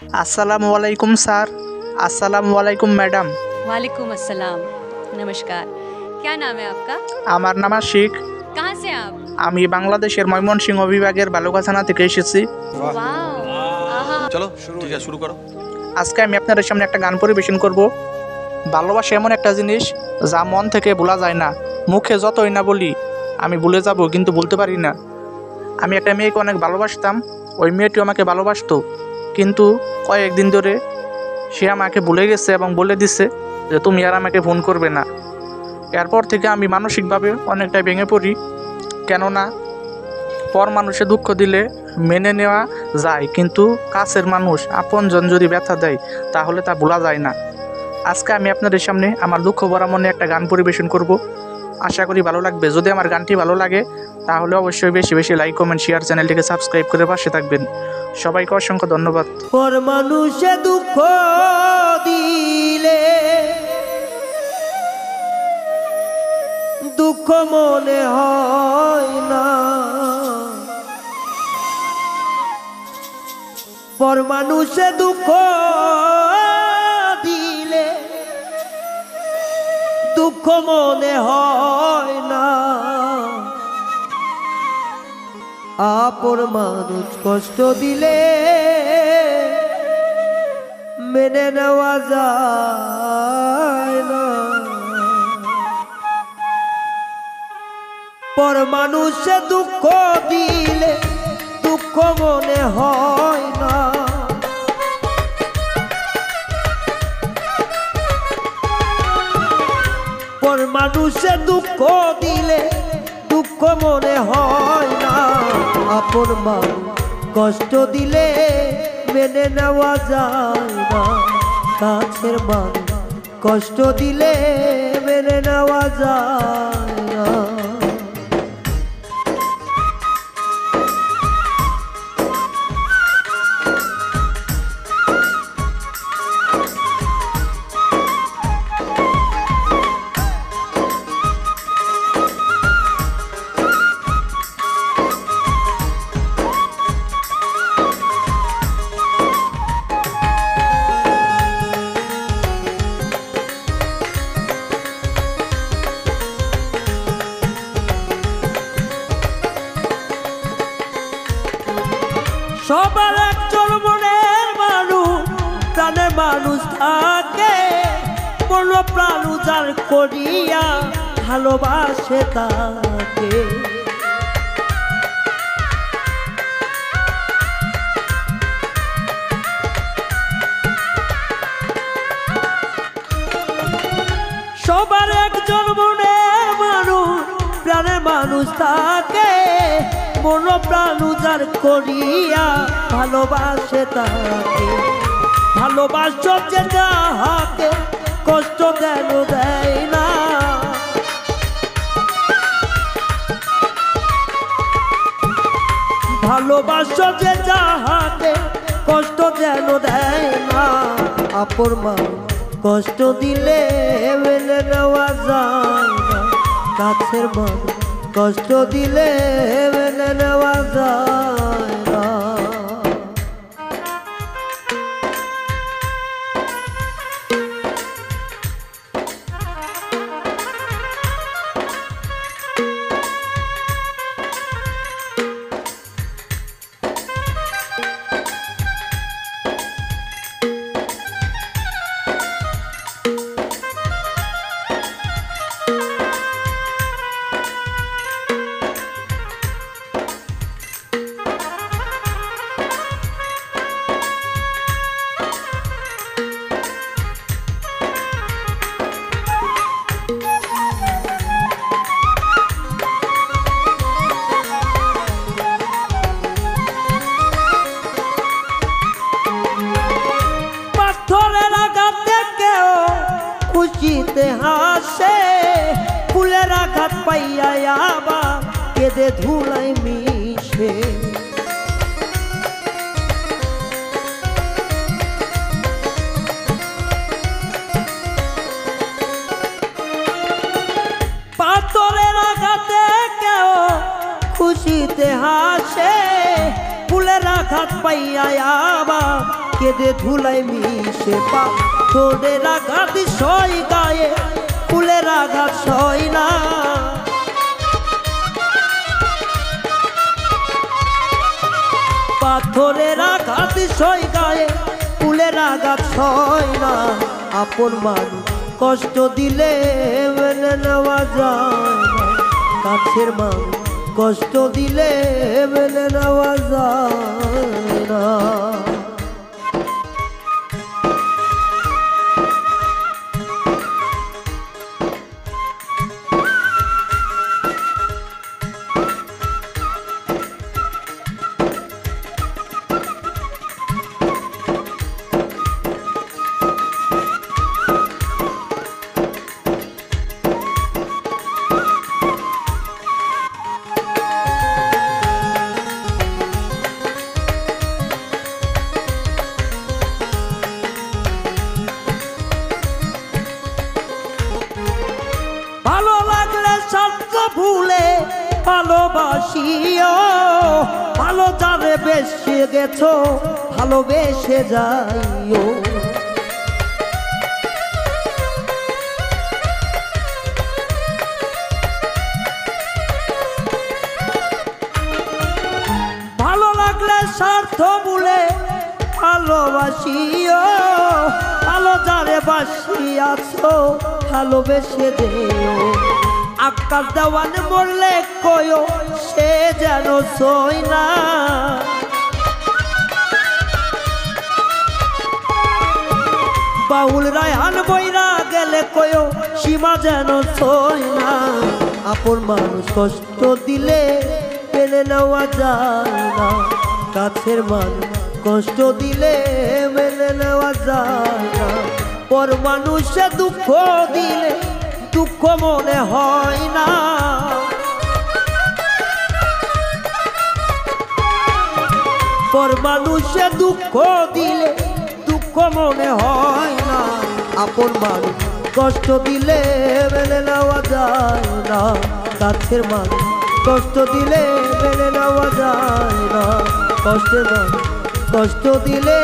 अस्सलाम वालेकुम सर। अस्सलाम वालेकुम मैडम। वालेकुम अस्सलाम। नमस्कार। क्या नाम है आपका? আমার নাম আশিক। कहाँ से आप? আমি বাংলাদেশের ময়মনসিংহ বিভাগের বালুকা থানা থেকে এসেছি। वाओ। आहा। চলো ঠিক আছে শুরু করো। আজকে আমি আপনাদের সামনে একটা গান পরিবেশন করব। ভালোবাসা এমন একটা জিনিস যা মন থেকে ভোলা যায় না। মুখে যতই না বলি আমি ভুলে যাব, কিন্তু ভুলতে পারি না। আমি একটা মেয়েকে অনেক ভালোবাসতাম, ওই মেয়েটিও আমাকে ভালোবাসতো, কিন্তু কয়েকদিন ধরে সে আমাকে ভুলে গেছে এবং বলে দিছে যে তুমি আর আমাকে ফোন করবে না। এরপর থেকে আমি মানসিকভাবে অনেকটাই ভেঙে পড়ি, কেননা পর মানুষে দুঃখ দিলে মেনে নেওয়া যায়, কিন্তু কাছের মানুষ আপনজন যদি ব্যথা দেয় তাহলে তা ভোলা যায় না। আজকে আমি আপনাদের সামনে আমার দুঃখ ভরা মনে একটা গান পরিবেশন করব। আশা করি ভালো লাগবে। যদি আমার গানটি ভালো লাগে তাহলে অবশ্যই বেশি বেশি লাইক, কমেন্ট, শেয়ার, চ্যানেলটিকে সাবস্ক্রাইব করে পাশে থাকবেন। সবাইকে অসংখ্য ধন্যবাদ। পর মানুষে দুঃখ দিলে দুঃখ মনে হয় না, পর মানুষে দুঃখ দিলে দুঃখ মনে হয় না, আপন মানুষ কষ্ট দিলে মেনে নেওয়া যায় না, পর মানুষে দুঃখ দিলে দুঃখ মনে হয় না, পর মানুষে দুঃখ দিলে দুঃখ মনে হয় না, আপন মানুষ কষ্ট দিলে মেনে নেওয়া যায় না, কাছের মানুষ কষ্ট দিলে মেনে নেওয়া যায় না। সবার একজন মনের মানুষ, প্রাণের মানুষ থাকে, মন প্রাণ উজাড় করিয়া ভালোবাসে তাকে, সবার একজন মনের মানুষ, প্রাণের মানুষ থাকে, মন প্রাণ উজাড় করিয়া ভালোবাসে তাকে, ভালোবাসো যে যাহাকে কষ্ট কেন দেয় না, ভালোবাসো যে যাহাকে কষ্ট কেন দেয় না, আপন মানুষ কষ্ট দিলে মেনে নেওয়া যায় না, কাছের মানুষ কষ্ট দিলে মেনে নেওয়া যায় না। খুশিতে হাসে, ফুলের আঘাত পাইয়া আবার কেঁদে ধুলাই মিশে, পাথরের আঘাতে কেউ খুশিতে হাসে, ফুলের ফুলের আঘাত পাইয়া আবার কেঁদে ধুলাই মিশে পাথরের আঘাত সই গায়ে ফুলের আঘাত সই না পাথরের আঘাত সই গায়ে ফুলের আঘাত সই না আপন মানুষ কষ্ট দিলে মেনে নেওয়া যায় না কাছের মানুষ কষ্ট দিলে মেনে নেওয়া যায় না ভালো লাগলে স্বার্থ ভুলে ভালোবাসিও ভালো যারে বেশে গেছো ভালোবেসে যাইও ভালো লাগলে স্বার্থ ভুলে ভালোবাসিও ভালো যারে বাসিয়াছো ভালোবেসে দেও আকাশ দেওয়ান মরলে কয়ো সে যেন সই না বাউল রায়হান বইরা গেলে কয়ো সীমা যেন সই না আপন মানুষ কষ্ট দিলে মেনে নেওয়া যায় না কাছের মানুষ কষ্ট দিলে মেনে নেওয়া যায় না পর মানুষে দুঃখ দিলে দুঃখ মনে হয় না পর মানুষে দুঃখ দিলে দুঃখ মনে হয় না আপন মানুষ কষ্ট দিলে মেনে নেওয়া যায় না কাছের মানুষ কষ্ট দিলে মেনে নেওয়া যায় না কষ্টের মানুষ কষ্ট দিলে